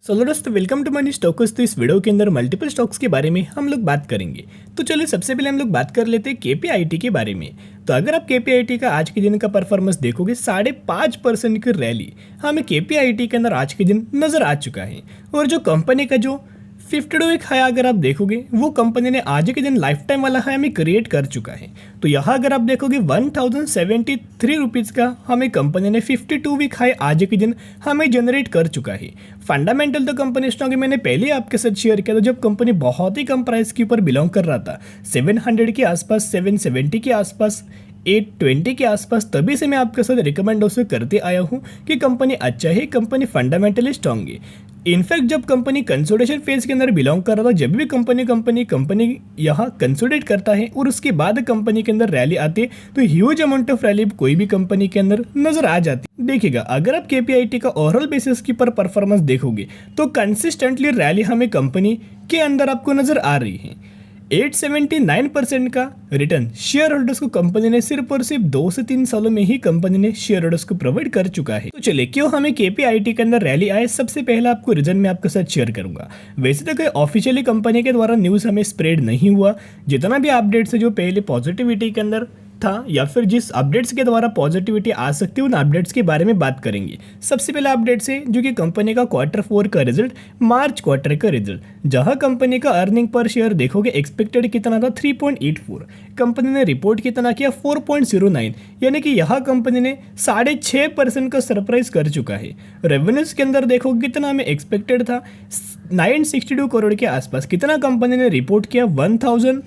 Solo दोस्तों, welcome to money stocks. तो इस वीडियो के अंदर मल्टीपल स्टॉक्स के बारे में हम लोग बात करेंगे। तो चलिए सबसे पहले हम लोग बात कर लेते हैं केपीआईटी के बारे में। तो अगर आप केपीआईटी का आज के दिन का परफॉर्मेंस देखोगे 5.5% की रैली हमें केपीआईटी के अंदर आज के दिन नजर आ चुका है। और जो कंपनी का जो 52 वीक हाई अगर आप देखोगे वो कंपनी ने आज के दिन लाइफ टाइम वाला हाई हमें क्रिएट कर चुका है। तो यहाँ अगर आप देखोगे 1073 रुपीज़ का हमें कंपनी ने 52 वीक हाई आज के दिन हमें जनरेट कर चुका है। फंडामेंटल तो कंपनी स्टॉक मैंने पहले आपके साथ शेयर किया था, जब कंपनी बहुत ही कम प्राइस के ऊपर बिलोंग कर रहा था 700 के आसपास, 770 के आसपास, 820 के आसपास, तभी से मैं आपके साथ रिकमेंड उससे करते आया हूँ कि कंपनी अच्छा है, कंपनी फंडामेंटली स्ट्रांग है। इनफैक्ट जब कंपनी कंसोलिडेशन फेज के अंदर बिलोंग कर रहा था, जब भी कंपनी यहाँ कंसोलिडेट करता है और उसके बाद कंपनी के अंदर रैली आती है तो ह्यूज अमाउंट ऑफ रैली कोई भी कंपनी के अंदर नजर आ जाती है। देखिएगा अगर आप केपीआईटी का ओवरऑल बेसिस के पर परफॉर्मेंस देखोगे तो कंसिस्टेंटली रैली हमें कंपनी के अंदर आपको नजर आ रही है। 879% का रिटर्न शेयर होल्डर्स को कंपनी ने सिर्फ और सिर्फ 2 से 3 सालों में ही कंपनी ने शेयर होल्डर्स को प्रोवाइड कर चुका है। तो चलिए क्यों हमें केपीआईटी के अंदर रैली आए, सबसे पहला आपको रीजन मैं आपके साथ शेयर करूंगा। वैसे तो कोई ऑफिशियली कंपनी के द्वारा न्यूज़ हमें स्प्रेड नहीं हुआ, जितना भी अपडेट्स है जो पहले पॉजिटिविटी के अंदर था या फिर जिस अपडेट्स के द्वारा पॉजिटिविटी आ सकती है उन अपडेट्स के बारे में बात करेंगे। सबसे पहला अपडेट्स है जो कि कंपनी का Q4 का रिजल्ट, मार्च क्वार्टर का रिजल्ट, जहां कंपनी का अर्निंग पर शेयर देखोगे एक्सपेक्टेड कितना था 3.84, कंपनी ने रिपोर्ट कितना किया 4.09, यानी कि यहाँ कंपनी ने 6.5% का सरप्राइज कर चुका है। रेवेन्यूज के अंदर देखोगे कितना हमें एक्सपेक्टेड था 962 करोड़ के आसपास, कितना कंपनी ने रिपोर्ट किया 1000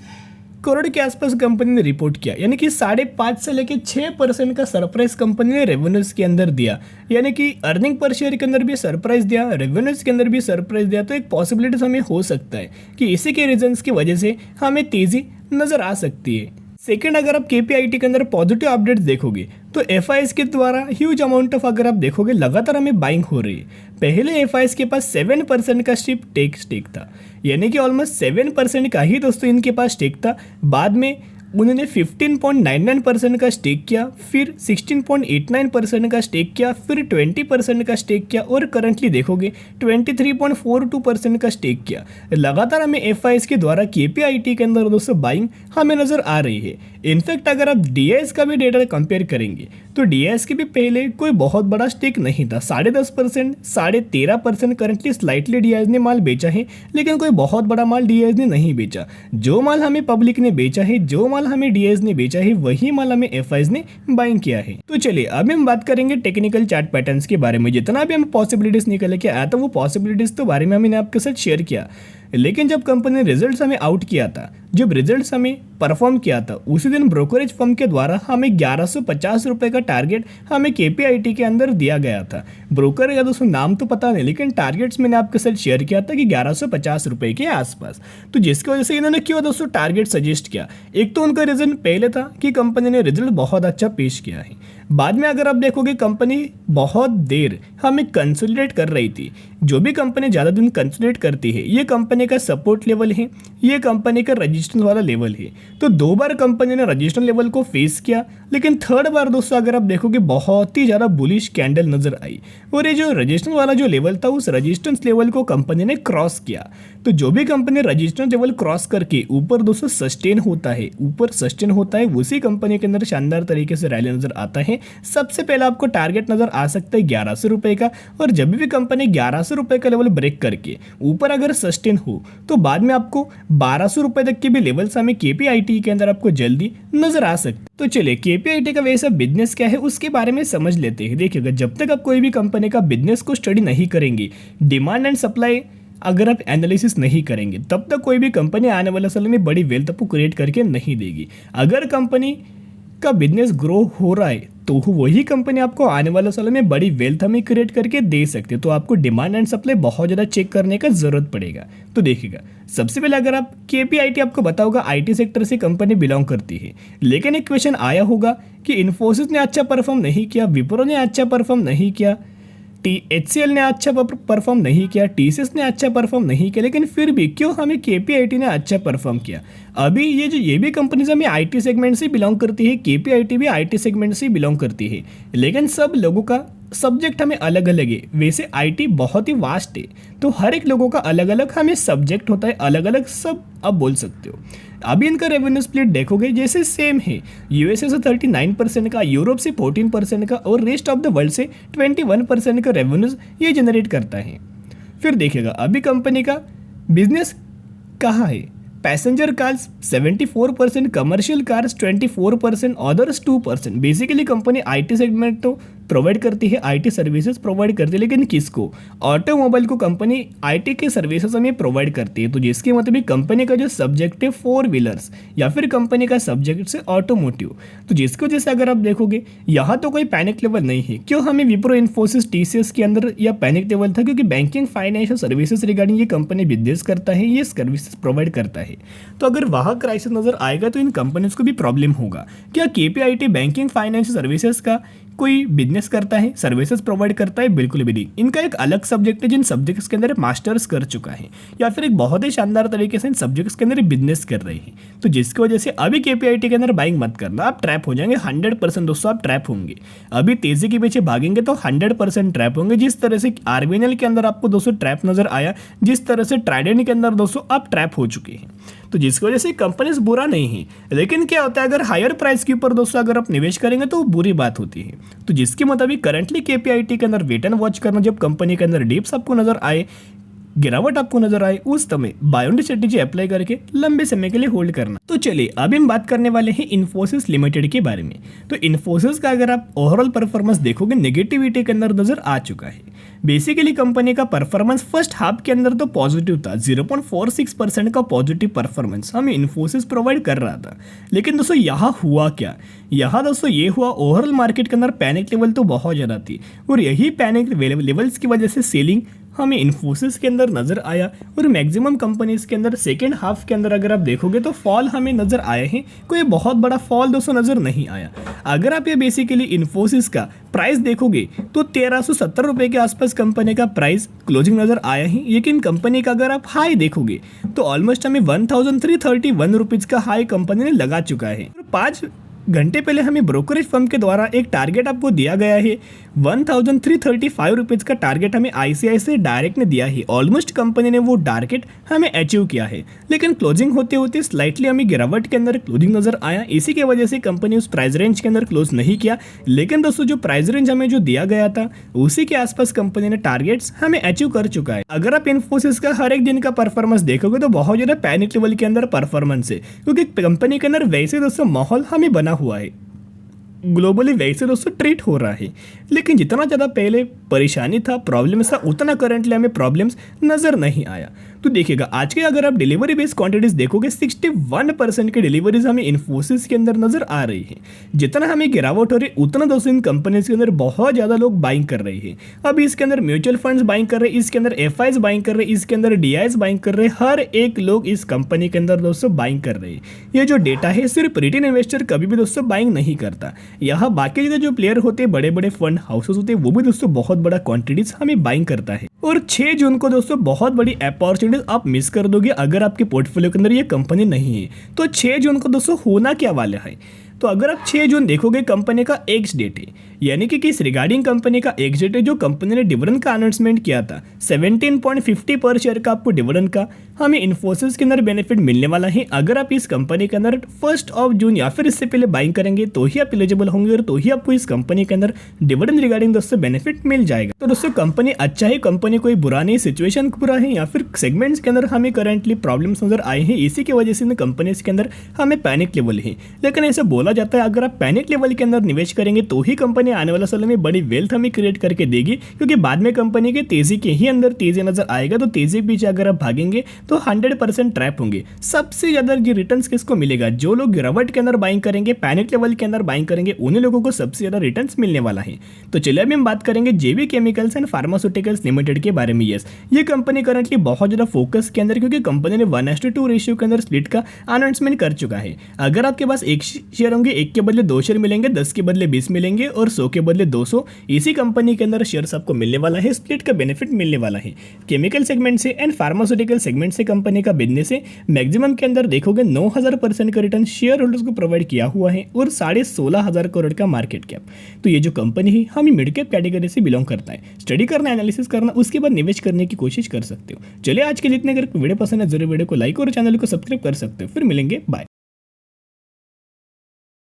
करोड़ के आसपास कंपनी ने रिपोर्ट किया, यानी कि 5.5 से लेकर 6% का सरप्राइज कंपनी ने रेवेन्यूज के अंदर दिया, यानी कि अर्निंग पर शेयर के अंदर भी सरप्राइज दिया, रेवेन्यूज के अंदर भी सरप्राइज दिया। तो एक पॉसिबिलिटीज हमें हो सकता है कि इसी के रीजंस की वजह से हमें तेजी नजर आ सकती है। सेकेंड, अगर आप केपीआईटी के अंदर पॉजिटिव अपडेट्स देखोगे तो एफआईएस के द्वारा ह्यूज अमाउंट ऑफ अगर आप देखोगे लगातार हमें बाइंग हो रही है। पहले एफआईएस के पास 7% का स्टेक था, यानी कि ऑलमोस्ट 7% का ही दोस्तों इनके पास स्टेक था। बाद में उन्होंने 15.99% का स्टेक किया, फिर 16.89% का स्टेक किया, फिर 20% का स्टेक किया और करंटली देखोगे 23.42% का स्टेक किया। लगातार हमें एफआईएस के द्वारा केपीआईटी के अंदर दोस्तों बाइंग हमें नजर आ रही है। इनफैक्ट अगर आप डीआईएस का भी डेटा कंपेयर करेंगे तो डीआईएस के भी पहले कोई बहुत बड़ा स्टेक नहीं था, 10.5%, 13.5% करंटली स्लाइटली डीआईएस ने माल बेचा है, लेकिन कोई बहुत बड़ा माल डीआईएस ने नहीं बेचा। जो माल हमें पब्लिक ने बेचा है, जो माल हमें डीआईएस ने बेचा है, वही माल हमें एफआईएस ने बाइंग किया है। तो चलिए अभी हम बात करेंगे टेक्निकल चार्ट पैटर्न्स के बारे में। जितना भी हम पॉसिबिलिटीज निकल के आया था वो पॉसिबिलिटीज तो बारे में मैंने आपके साथ शेयर किया, लेकिन जब कंपनी ने रिजल्ट्स हमें आउट किया था, जब रिजल्ट्स हमें परफॉर्म किया था, उसी दिन ब्रोकरेज फर्म के द्वारा हमें 1150 रुपए का टारगेट हमें केपीआईटी के अंदर दिया गया था। ब्रोकर का दोस्तों नाम तो पता नहीं, लेकिन टारगेट्स मैंने आपके साथ शेयर किया था कि 1150 रुपए के आसपास। तो जिसकी वजह से इन्होंने क्यों दोस्तों टारगेट सजेस्ट किया, एक तो उनका रीजन पहले था कि कंपनी ने रिजल्ट बहुत अच्छा पेश किया है। बाद में अगर आप देखोगे कंपनी बहुत देर हमें कंसोलिडेट कर रही थी। जो भी कंपनी ज़्यादा दिन कंसोलिडेट करती है, ये कंपनी का सपोर्ट लेवल है, ये कंपनी का रजिस्ट्रेशन वाला लेवल है। तो 2 बार कंपनी ने रजिस्ट्रेशन लेवल को फेस किया, लेकिन थर्ड बार दोस्तों अगर आप देखोगे बहुत ही ज़्यादा बुलिश कैंडल नजर आई और ये जो रजिस्ट्रेशन वाला जो लेवल था उस रजिस्टेंस लेवल को कंपनी ने क्रॉस किया। तो जो भी कंपनी रजिस्टेंस लेवल क्रॉस करके ऊपर दोस्तों सस्टेन होता है, उसी कंपनी के अंदर शानदार तरीके से रैली नजर आता है। सबसे पहले आपको टारगेट नजर आ सकता है 1100 रुपए का, और जब भी कंपनी 1100 रुपए का लेवल ब्रेक करके ऊपर अगर सस्टेन हो तो बाद में आपको 1200 रुपए तक के भी लेवल्स हमें केपीआईटी के अंदर आपको जल्दी नजर आ सकते। तो चलिए केपीआईटी का वैसा बिजनेस क्या है उसके बारे में समझ लेते हैं। देखिएगा जब तक आप कोई भी कंपनी का बिजनेस को स्टडी नहीं करेंगे, डिमांड एंड सप्लाई अगर आप एनालिसिस नहीं करेंगे, तब तक कोई भी कंपनी आने वाले समय में बड़ी वेल्थ आपको क्रिएट करके नहीं देगी। अगर कंपनी का बिजनेस ग्रो हो रहा है तो वही कंपनी आपको आने वाले सालों में बड़ी वेल्थ हमें क्रिएट करके दे सकते हैं। तो आपको डिमांड एंड सप्लाई बहुत ज़्यादा चेक करने का जरूरत पड़ेगा। तो देखिएगा सबसे पहले अगर आप केपीआईटी आपको बताओगा आईटी सेक्टर से कंपनी बिलोंग करती है, लेकिन एक क्वेश्चन आया होगा कि इन्फोसिस ने अच्छा परफॉर्म नहीं किया, विप्रो ने अच्छा परफॉर्म नहीं किया, HCL ने अच्छा परफॉर्म नहीं किया, TCS ने अच्छा परफॉर्म नहीं किया, लेकिन फिर भी क्यों हमें केपीआईटी ने अच्छा परफॉर्म किया। अभी ये भी कंपनीज हमें आईटी सेगमेंट से बिलोंग करती है, केपीआईटी भी आईटी सेगमेंट से बिलोंग करती है, लेकिन सब लोगों का सब्जेक्ट हमें अलग अलग है, वैसे आईटी बहुत ही वास्ट है, तो हर एक लोगों का अलग अलग हमें सब्जेक्ट होता है, अलग अलग सब आप बोल सकते हो। अभी इनका रेवेन्यू स्प्लिट देखोगे जैसे सेम है, यूएसए से 39% का, यूरोप से 14% का और रेस्ट ऑफ द वर्ल्ड से 21% का रेवेन्यूज ये जनरेट करता है। फिर देखिएगा अभी कंपनी का बिजनेस कहाँ है, passenger cars 74%, commercial cars 24%, others 2%। Basically company IT segment तो प्रोवाइड करती है, आईटी सर्विसेज प्रोवाइड करती है, लेकिन किसको, ऑटोमोबाइल को कंपनी आईटी के सर्विसेज हमें प्रोवाइड करती है। तो जिसके मतलब कंपनी का जो सब्जेक्ट है 4 व्हीलर्स या फिर कंपनी का सब्जेक्ट से ऑटोमोटिव, तो जिसकी वजह से अगर आप देखोगे यहाँ तो कोई पैनिक लेवल नहीं है। क्यों हमें विप्रो, इन्फोसिस, टीसीएस के अंदर यह पैनिक लेवल था, क्योंकि बैंकिंग फाइनेंशियल सर्विसेज रिगार्डिंग ये कंपनी बिजनेस करता है, ये सर्विसेज प्रोवाइड करता है। तो अगर वहाँ क्राइसिस नजर आएगा तो इन कंपनीज को भी प्रॉब्लम होगा। क्या केपीआईटी बैंकिंग फाइनेंशियल सर्विसेज का कोई बिजनेस करता है, सर्विसेज प्रोवाइड करता है? बिल्कुल भी नहीं। इनका एक अलग सब्जेक्ट है जिन सब्जेक्ट्स के अंदर मास्टर्स कर चुका है, या फिर एक बहुत ही शानदार तरीके से इन सब्जेक्ट्स के अंदर बिजनेस कर रहे हैं। तो जिसकी वजह से अभी केपीआईटी के अंदर बाइंग मत करना, आप ट्रैप हो जाएंगे 100% दोस्तों, आप ट्रैप होंगे। अभी तेजी के पीछे भागेंगे तो 100% ट्रैप होंगे। जिस तरह से आरबीएनएल के अंदर आपको दोस्तों ट्रैप नजर आया, जिस तरह से ट्राइडेंट के अंदर दोस्तों आप ट्रैप हो चुके हैं। तो जिसकी वजह से कंपनीज बुरा नहीं है, लेकिन क्या होता है अगर हायर प्राइस के ऊपर दोस्तों अगर आप निवेश करेंगे तो वो बुरी बात होती है। तो जिसके मुताबिक करंटली केपीआईटी के अंदर वेट एंड वॉच करना, जब कंपनी के अंदर डिप्स आपको नजर आए, गिरावट आपको नजर आए, उस समय बाय ऑन स्ट्रेटेजी अप्लाई करके लंबे समय के लिए होल्ड करना। तो चलिए अभी हम बात करने वाले हैं इन्फोसिस लिमिटेड के बारे में। तो इन्फोसिस का अगर आप ओवरऑल परफॉर्मेंस देखोगे नेगेटिविटी के अंदर नजर आ चुका है। बेसिकली कंपनी का परफॉर्मेंस फर्स्ट हाफ के अंदर तो पॉजिटिव था, 0.46% का पॉजिटिव परफॉर्मेंस हमें इन्फोसिस प्रोवाइड कर रहा था। लेकिन दोस्तों यहाँ हुआ क्या, यहाँ दोस्तों ये हुआ ओवरऑल मार्केट के अंदर पैनिक लेवल तो बहुत ज़्यादा थी, और यही पैनिक लेवल्स की वजह से सेलिंग हमें इन्फोसिस के अंदर नजर आया। और मैक्सिमम कंपनीज के अंदर सेकेंड हाफ के अंदर अगर आप देखोगे तो फॉल हमें नजर आए हैं, कोई बहुत बड़ा फॉल दोस्तों नजर नहीं आया। अगर आप ये बेसिकली इन्फोसिस का प्राइस देखोगे तो 1370 रुपये के आसपास कंपनी का प्राइस क्लोजिंग नजर आया है। लेकिन कंपनी का अगर आप हाई देखोगे तो ऑलमोस्ट हमें 1331 रुपीज़ का हाई कंपनी ने लगा चुका है। 5 घंटे पहले हमें ब्रोकरेज फर्म के द्वारा एक टारगेट आपको दिया गया है, 1335 रुपीज़ का टारगेट हमें आईसीआईसीआई डायरेक्ट ने दिया है। ऑलमोस्ट कंपनी ने वो टारगेट हमें अचीव किया है, लेकिन क्लोजिंग होते होते स्लाइटली हमें गिरावट के अंदर क्लोजिंग नजर आया। इसी की वजह से कंपनी उस प्राइस रेंज के अंदर क्लोज नहीं किया। लेकिन दोस्तों जो प्राइस रेंज हमें जो दिया गया था उसी के आसपास कंपनी ने टारगेट्स हमें अचीव कर चुका है। अगर आप इन्फोसिस का हर एक दिन का परफॉर्मेंस देखोगे तो बहुत ज़्यादा पैनिक लेवल के अंदर परफॉर्मेंस है, क्योंकि कंपनी के अंदर वैसे दोस्तों माहौल हमें बना हुआ है, ग्लोबली वैसे दोस्तों ट्रीट हो रहा है। लेकिन जितना ज़्यादा पहले परेशानी था, प्रॉब्लम्स था, उतना करंटली हमें प्रॉब्लम्स नज़र नहीं आया। तो देखिएगा आज के अगर आप डिलीवरी बेस्ड क्वांटिटीज देखोगे 61% की डिलीवरीज हमें इन्फोसिस के अंदर नजर आ रही है। जितना हमें गिरावट हो रही है उतना दोस्तों इन कंपनीज के अंदर बहुत ज़्यादा लोग बाइंग कर रहे हैं। अब इसके अंदर म्यूचुअल फंड्स बाइंग कर रहे हैं, इसके अंदर एफआईज बाइंग कर रहे हैं, इसके अंदर डीआईज बाइंग कर रहे हैं, हर एक लोग इस कंपनी के अंदर दोस्तों बाइंग कर रहे हैं। ये जो डेटा है सिर्फ रिटेल इन्वेस्टर कभी भी दोस्तों बाइंग नहीं करता, यहाँ बाकी जगह जो प्लेयर होते हैं, बड़े बड़े फंड हाउसेस होते हैं, वो भी दोस्तों बहुत बड़ा क्वांटिटीज हमें बाइंग करता है। और 6 जून को दोस्तों बहुत बड़ी अपॉर्चुनिटीज आप मिस कर दोगे अगर आपके पोर्टफोलियो के अंदर ये कंपनी नहीं है। तो 6 जून को दोस्तों होना क्या वाला है, तो अगर आप 6 जून देखोगे कंपनी का एक्स डेट है, यानी कि किस रिगार्डिंग कंपनी का एक्स डेट है जो कंपनी ने डिविडेंड का अनाउंसमेंट किया था 17.50 पर शेयर का आपको डिविडेंड का हमें इन्फोसिस के अंदर बेनिफिट मिलने वाला है। अगर आप इस कंपनी के अंदर 1 जून या फिर इससे पहले बाइंग करेंगे तो ही आप एलिजिबल होंगे, और तो ही आपको इस कंपनी के अंदर डिविडेंड रिगार्डिंग दोस्तों बेनिफिट मिल जाएगा। तो दोस्तों कंपनी अच्छा है, कंपनी कोई बुरा नहीं, सिचुएशन बुरा है या फिर सेगमेंट्स के अंदर हमें करंटली प्रॉब्लम्स नजर आए हैं, इसी की वजह से कंपनीज के अंदर हमें पैनिक लेवल है। लेकिन ऐसा बोला जाता है अगर आप पैनिक लेवल के अंदर निवेश करेंगे तो ही कंपनी आने वाला समय में बड़ी वेल्थ हमें क्रिएट करके देगी, क्योंकि बाद में कंपनी के तेजी के ही अंदर तेजी नजर आएगा। तो तेजी के पीछे अगर आप भागेंगे तो 100% ट्रैप होंगे। सबसे ज्यादा ये रिटर्न्स किसको मिलेगा, जो लोग गिरावट के अंदर बाइंग करेंगे, पैनिक लेवल के अंदर बाइंग करेंगे, उन्हीं लोगों को सबसे ज्यादा रिटर्न्स मिलने वाला है। तो चलिए अभी हम बात करेंगे जेबी केमिकल्स एंड फार्मास्यूटिकल्स लिमिटेड के बारे में। यस, ये कंपनी करंटली बहुत ज्यादा फोकस के अंदर, क्योंकि कंपनी ने 1:2 रेशियो के अंदर स्प्लिट का अनाउंसमेंट कर चुका है। अगर आपके पास 1 शेयर होंगे, 1 के बदले 2 शेयर मिलेंगे, 10 के बदले 20 मिलेंगे और 100 के बदले 200 इसी कंपनी के अंदर शेयर्स आपको मिलने वाला है, स्प्लिट का बेनिफिट मिलने वाला है। केमिकल सेगमेंट से एंड फार्मास्यूटिकल सेगमेंट से कंपनी का बिजनेस है। मैक्सिमम के अंदर देखोगे 9,000% का रिटर्न शेयर होल्डर्स को प्रोवाइड किया हुआ है और 16,500 करोड़ का मार्केट कैप। तो ये जो कंपनी है हमें मिड कैप कैटेगरी से बिलोंग करता है। स्टडी करना, एनालिसिस करना, उसके बाद निवेश करने की कोशिश कर सकते हो। चलिए आज के लिए इतने, अगर वीडियो पसंद है जरूर वीडियो को लाइक और चैनल को सब्सक्राइब कर सकते हो। फिर मिलेंगे, बाय।